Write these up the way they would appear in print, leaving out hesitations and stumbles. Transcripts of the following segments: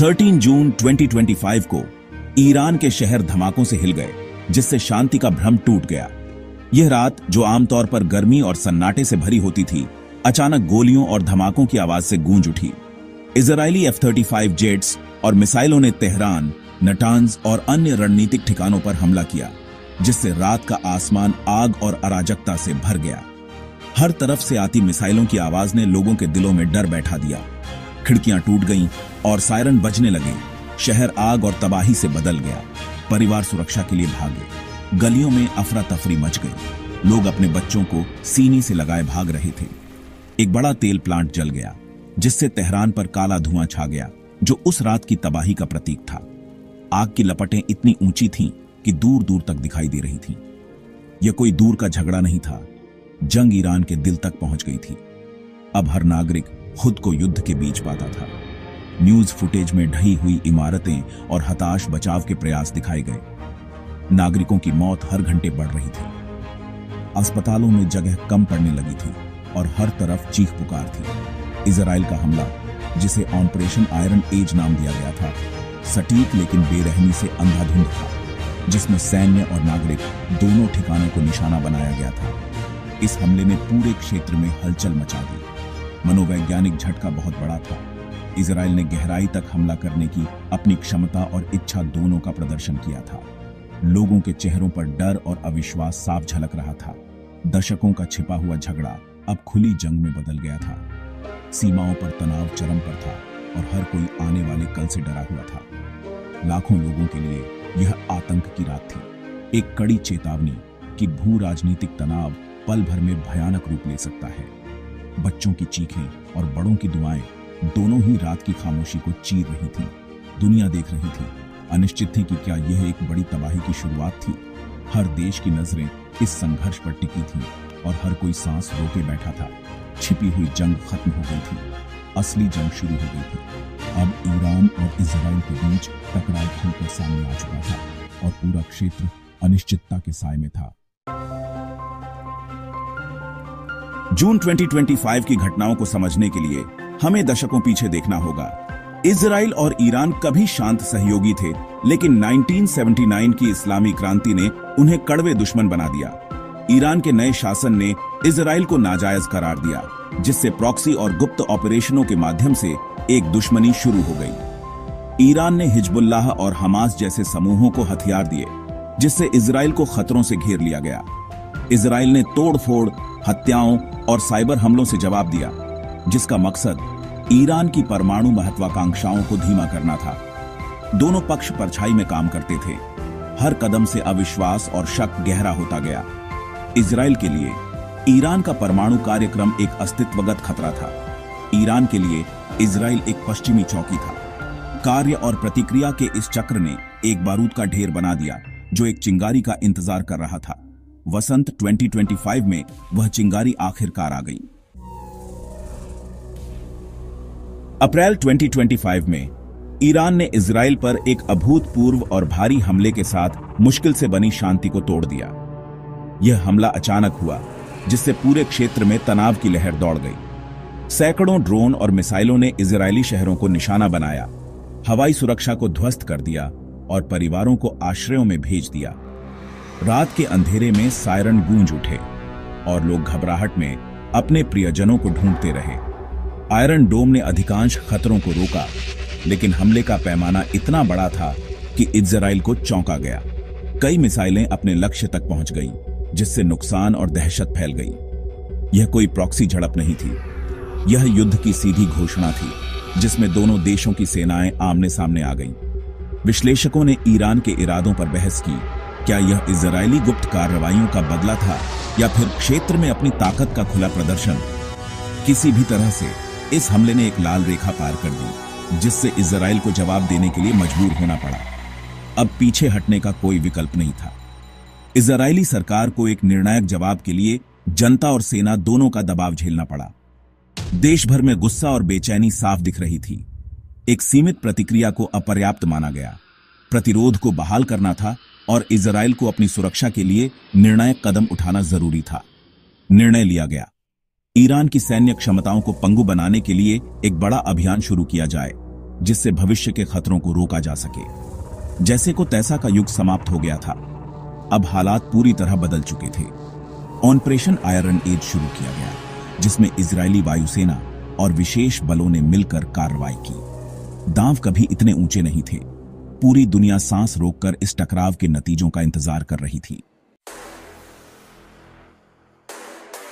13 जून 2025 को ईरान के शहर धमाकों से हिल गए, जिससे शांति का भ्रम टूट गया। यह रात, जो आमतौर पर गर्मी और सन्नाटे से भरी होती थी, अचानक गोलियों और धमाकों की आवाज से गूंज उठी। इजरायली F-35 जेट्स और मिसाइलों ने तेहरान, नटांज और अन्य रणनीतिक ठिकानों पर हमला किया, जिससे रात का आसमान आग और अराजकता से भर गया। हर तरफ से आती मिसाइलों की आवाज ने लोगों के दिलों में डर बैठा दिया। खिड़कियां टूट गईं और सायरन बजने लगे। शहर आग और तबाही से बदल गया। परिवार सुरक्षा के लिए भागे। गलियों में अफरा तफरी मच गई। लोग अपने बच्चों को सीने से लगाए भाग रहे थे। एक बड़ा तेल प्लांट जल गया, जिससे तेहरान पर काला धुआं छा गया, जो उस रात की तबाही का प्रतीक था। आग की लपटें इतनी ऊंची थीं कि दूर दूर तक दिखाई दे रही थीं। यह कोई दूर का झगड़ा नहीं था, जंग ईरान के दिल तक पहुंच गई थी। अब हर नागरिक खुद को युद्ध के बीच पाता था। न्यूज फुटेज में ढही हुई इमारतें और हताश बचाव के प्रयास दिखाए गए। नागरिकों की मौत हर घंटे बढ़ रही थी। अस्पतालों में जगह कम पड़ने लगी थी और हर तरफ चीख पुकार थी। इजराइल का हमला, जिसे ऑपरेशन आयरन एज नाम दिया गया था, सटीक लेकिन बेरहमी से अंधाधुंध था, जिसमें सैन्य और नागरिक दोनों ठिकानों को निशाना बनाया गया था। इस हमले ने पूरे क्षेत्र में हलचल मचा दी। मनोवैज्ञानिक झटका बहुत बड़ा था। इजराइल ने गहराई तक हमला करने की अपनी क्षमता और इच्छा दोनों का प्रदर्शन किया था। लोगों के चेहरों पर डर और अविश्वास साफ झलक रहा था। दशकों का छिपा हुआ झगड़ा अब खुली जंग में बदल गया था। सीमाओं पर तनाव चरम पर था और हर कोई आने वाले कल से डरा हुआ था। लाखों लोगों के लिए यह आतंक की रात थी, एक कड़ी चेतावनी कि भू राजनीतिक तनाव पल भर में भयानक रूप ले सकता है। बच्चों की चीखें और बड़ों की दुआएं दोनों ही रात की खामोशी को चीर रही थीं। दुनिया देख रही थी, अनिश्चित थी कि क्या यह एक बड़ी तबाही की शुरुआत थी। हर देश की नजरें इस संघर्ष पर टिकी थीं और हर कोई सांस रोके बैठा था। छिपी हुई जंग खत्म हो गई थी, असली जंग शुरू हो गई थी। अब ईरान और इजराइल के बीच टकराव खुलकर सामने आ चुका था और पूरा क्षेत्र अनिश्चितता के साए में था। जून 2025 की घटनाओं को समझने के लिए हमें दशकों पीछे देखना होगा। इजराइल और ईरान कभी शांत सहयोगी थे, लेकिन 1979 की इस्लामी क्रांति ने उन्हें कड़वे दुश्मन बना दिया। ईरान के नए शासन ने इजराइल को नाजायज करार दिया, जिससे प्रॉक्सी और गुप्त ऑपरेशनों के माध्यम से एक दुश्मनी शुरू हो गई। ईरान ने हिजबुल्लाह और हमास जैसे समूहों को हथियार दिए, जिससे इजराइल को खतरों से घेर लिया गया। इजराइल ने तोड़फोड़, हत्याओं और साइबर हमलों से जवाब दिया, जिसका मकसद ईरान की परमाणु महत्वाकांक्षाओं को धीमा करना था। दोनों पक्ष परछाई में काम करते थे। हर कदम से अविश्वास और शक गहरा होता गया। इजराइल के लिए ईरान का परमाणु कार्यक्रम एक अस्तित्वगत खतरा था। ईरान के लिए इजराइल एक पश्चिमी चौकी था। कार्य और प्रतिक्रिया के इस चक्र ने एक बारूद का ढेर बना दिया, जो एक चिंगारी का इंतजार कर रहा था। वसंत 2025 में वह चिंगारी आखिरकार आ गई। अप्रैल 2025 में ईरान ने इजराइल पर एक अभूतपूर्व और भारी हमले के साथ मुश्किल से बनी शांति को तोड़ दिया। यह हमला अचानक हुआ, जिससे पूरे क्षेत्र में तनाव की लहर दौड़ गई। सैकड़ों ड्रोन और मिसाइलों ने इजरायली शहरों को निशाना बनाया, हवाई सुरक्षा को ध्वस्त कर दिया और परिवारों को आश्रयों में भेज दिया। रात के अंधेरे में सायरन गूंज उठे और लोग घबराहट में अपने प्रियजनों को ढूंढते रहे। आयरन डोम ने अधिकांश खतरों को रोका, लेकिन हमले का पैमाना इतना बड़ा था कि इजराइल को चौंका गया। कई मिसाइलें अपने लक्ष्य तक पहुंच गईं, जिससे नुकसान और दहशत फैल गई। यह कोई प्रॉक्सी झड़प नहीं थी, यह युद्ध की सीधी घोषणा थी, जिसमें दोनों देशों की सेनाएं आमने सामने आ गईं। विश्लेषकों ने ईरान के इरादों पर बहस की। क्या यह इजरायली गुप्त कार्रवाइयों का बदला था या फिर क्षेत्र में अपनी ताकत का खुला प्रदर्शन? किसी भी तरह से इस हमले ने एक लाल रेखा पार कर दी, जिससे इजराइल को जवाब देने के लिए मजबूर होना पड़ा। अब पीछे हटने का कोई विकल्प नहीं था। इजरायली सरकार को एक निर्णायक जवाब के लिए जनता और सेना दोनों का दबाव झेलना पड़ा। देश भर में गुस्सा और बेचैनी साफ दिख रही थी। एक सीमित प्रतिक्रिया को अपर्याप्त माना गया। प्रतिरोध को बहाल करना था और इजराइल को अपनी सुरक्षा के लिए निर्णायक कदम उठाना जरूरी था। निर्णय लिया गया, ईरान की सैन्य क्षमताओं को पंगु बनाने के लिए एक बड़ा अभियान शुरू किया जाए। जिससे भविष्य के खतरों को रोका जा सके। जैसे को तैसा का युग समाप्त हो गया था। अब हालात पूरी तरह बदल चुके थे। ऑपरेशन आयरन एज शुरू किया गया, जिसमें इजरायली वायुसेना और विशेष बलों ने मिलकर कार्रवाई की। दांव कभी इतने ऊंचे नहीं थे। पूरी दुनिया सांस रोककर इस टकराव के नतीजों का इंतजार कर रही थी।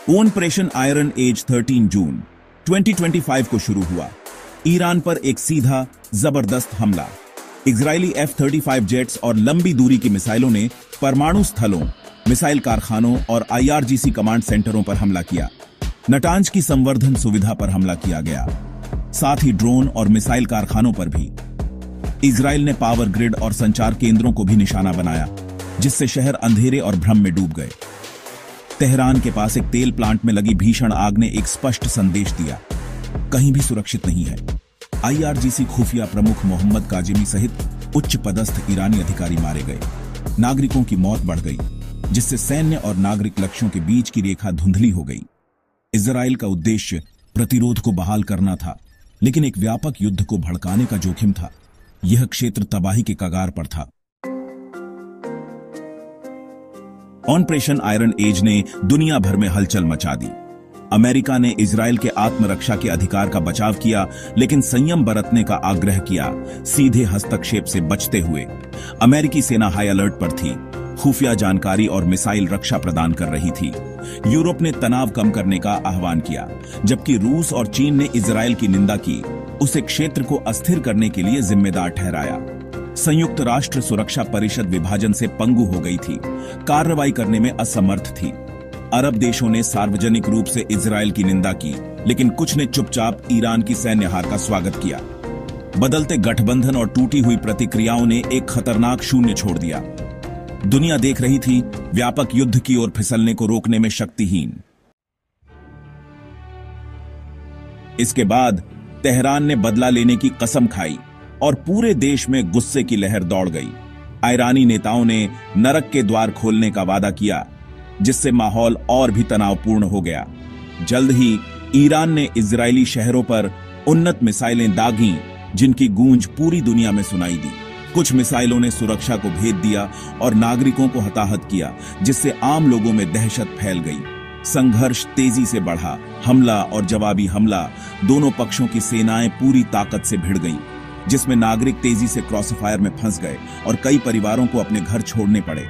ऑपरेशन आयरन एज 13 जून 2025 को शुरू हुआ। ईरान पर एक सीधा जबरदस्त हमला। इजरायली F-35 जेट्स और लंबी दूरी की मिसाइलों ने परमाणु स्थलों, मिसाइल कारखानों और IRGC कमांड सेंटरों पर हमला किया। नटांज की संवर्धन सुविधा पर हमला किया गया, साथ ही ड्रोन और मिसाइल कारखानों पर भी। इजराइल ने पावर ग्रिड और संचार केंद्रों को भी निशाना बनाया, जिससे शहर अंधेरे और भ्रम में डूब गए। तेहरान के पास एक तेल प्लांट में लगी भीषण आग ने एक स्पष्ट संदेश दिया, कहीं भी सुरक्षित नहीं है। IRGC खुफिया प्रमुख मोहम्मद काजिमी सहित उच्च पदस्थ ईरानी अधिकारी मारे गए। नागरिकों की मौत बढ़ गई, जिससे सैन्य और नागरिक लक्ष्यों के बीच की रेखा धुंधली हो गई। इजराइल का उद्देश्य प्रतिरोध को बहाल करना था, लेकिन एक व्यापक युद्ध को भड़काने का जोखिम था। यह क्षेत्र तबाही के कगार पर था। ऑपरेशन आयरन एज ने दुनिया भर में हलचल मचा दी। अमेरिका ने इजराइल के आत्मरक्षा के अधिकार का बचाव किया, लेकिन संयम बरतने का आग्रह किया, सीधे हस्तक्षेप से बचते हुए। अमेरिकी सेना हाई अलर्ट पर थी, खुफिया जानकारी और मिसाइल रक्षा प्रदान कर रही थी। यूरोप ने तनाव कम करने का आह्वान किया, जबकि रूस और चीन ने इजराइल की निंदा की, उसे क्षेत्र को अस्थिर करने के लिए जिम्मेदार ठहराया। संयुक्त राष्ट्र सुरक्षा परिषद विभाजन से पंगु हो गई थी, कार्रवाई करने में असमर्थ थी। अरब देशों ने सार्वजनिक रूप से इजराइल की निंदा की, लेकिन कुछ ने चुपचाप ईरान की सैन्य हार का स्वागत किया। बदलते गठबंधन और टूटी हुई प्रतिक्रियाओं ने एक खतरनाक शून्य छोड़ दिया। दुनिया देख रही थी, व्यापक युद्ध की ओर फिसलने को रोकने में शक्तिहीन। इसके बाद तेहरान ने बदला लेने की कसम खाई और पूरे देश में गुस्से की लहर दौड़ गई। ईरानी नेताओं ने नरक के द्वार खोलने का वादा किया, जिससे माहौल और भी तनावपूर्ण हो गया। जल्द ही ईरान ने इजरायली शहरों पर उन्नत मिसाइलें दागीं, जिनकी गूंज पूरी दुनिया में सुनाई दी। कुछ मिसाइलों ने सुरक्षा को भेद दिया और नागरिकों को हताहत किया, जिससे आम लोगों में दहशत फैल गई। संघर्ष तेजी से बढ़ा। हमला और जवाबी हमला, दोनों पक्षों की सेनाएं पूरी ताकत से भिड़ गईं, जिसमें नागरिक तेजी से क्रॉसफायर में फंस गए और कई परिवारों को अपने घर छोड़ने पड़े।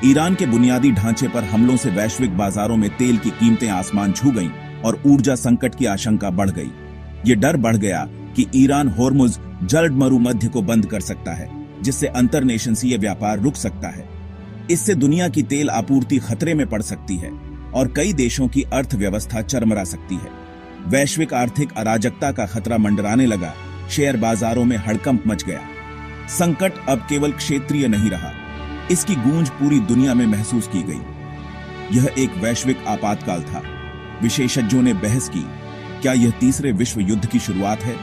ईरान के बुनियादी ढांचे पर हमलों से वैश्विक बाजारों में तेल की कीमतें आसमान छू गईं और ऊर्जा संकट की आशंका बढ़ गई। ये डर बढ़ गया कि ईरान होर्मुज जल्द मरुमध्य को बंद कर सकता है, जिससे अंतर्देशीय व्यापार रुक सकता है। इससे दुनिया की तेल आपूर्ति खतरे में पड़ सकती है और कई देशों की अर्थव्यवस्था चरमरा सकती है। वैश्विक आर्थिक अराजकता का खतरा मंडराने लगा। शेयर बाजारों में हड़कंप मच गया। संकट अब केवल क्षेत्रीय नहीं रहा, इसकी गूंज पूरी दुनिया में महसूस की गई। यह एक वैश्विक आपातकाल था। विशेषज्ञों ने बहस की, क्या यह तीसरे विश्व युद्ध की शुरुआत है?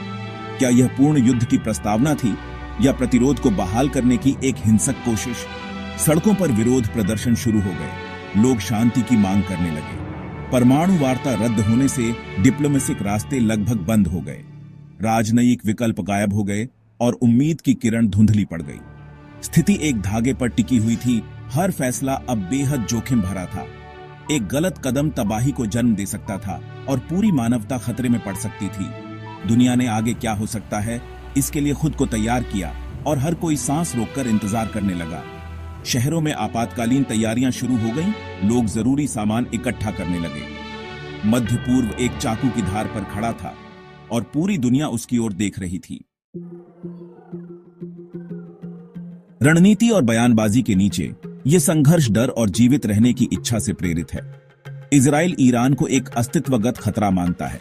क्या यह पूर्ण युद्ध की प्रस्तावना थी या प्रतिरोध को बहाल करने की एक हिंसक कोशिश? सड़कों पर विरोध प्रदर्शन शुरू हो गए। लोग शांति की मांग करने लगे। परमाणु वार्ता रद्द होने से डिप्लोमेटिक रास्ते लगभग बंद हो गए। राजनयिक विकल्प गायब हो गए और उम्मीद की किरण धुंधली पड़ गई। स्थिति एक धागे पर टिकी हुई थी। हर फैसला अब बेहद जोखिम भरा था। एक गलत कदम तबाही को जन्म दे सकता था और पूरी मानवता खतरे में पड़ सकती थी। दुनिया ने आगे क्या हो सकता है, इसके लिए खुद को तैयार किया और हर कोई सांस रोककर इंतजार करने लगा। शहरों में आपातकालीन तैयारियां शुरू हो गईं। लोग जरूरी सामान इकट्ठा करने लगे। मध्य पूर्व एक चाकू की धार पर खड़ा था और पूरी दुनिया उसकी ओर देख रही थी। रणनीति और बयानबाजी के नीचे यह संघर्ष डर और जीवित रहने की इच्छा से प्रेरित है। इजराइल ईरान को एक अस्तित्वगत खतरा मानता है।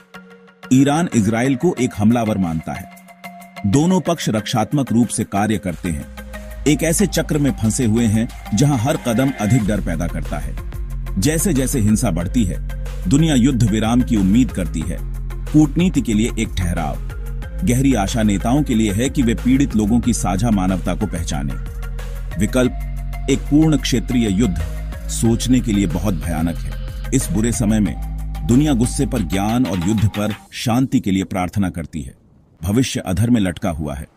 ईरान इजराइल को एक हमलावर मानता है। दोनों पक्ष रक्षात्मक रूप से कार्य करते हैं। एक ऐसे चक्र में फंसे हुए हैं जहां हर कदम अधिक डर पैदा करता है। जैसे जैसे हिंसा बढ़ती है, दुनिया युद्ध विराम की उम्मीद करती है। कूटनीति के लिए एक ठहराव, गहरी आशा नेताओं के लिए है कि वे पीड़ित लोगों की साझा मानवता को पहचाने। विकल्प एक पूर्ण क्षेत्रीय युद्ध सोचने के लिए बहुत भयानक है। इस बुरे समय में दुनिया गुस्से पर ज्ञान और युद्ध पर शांति के लिए प्रार्थना करती है। भविष्य अधर में लटका हुआ है।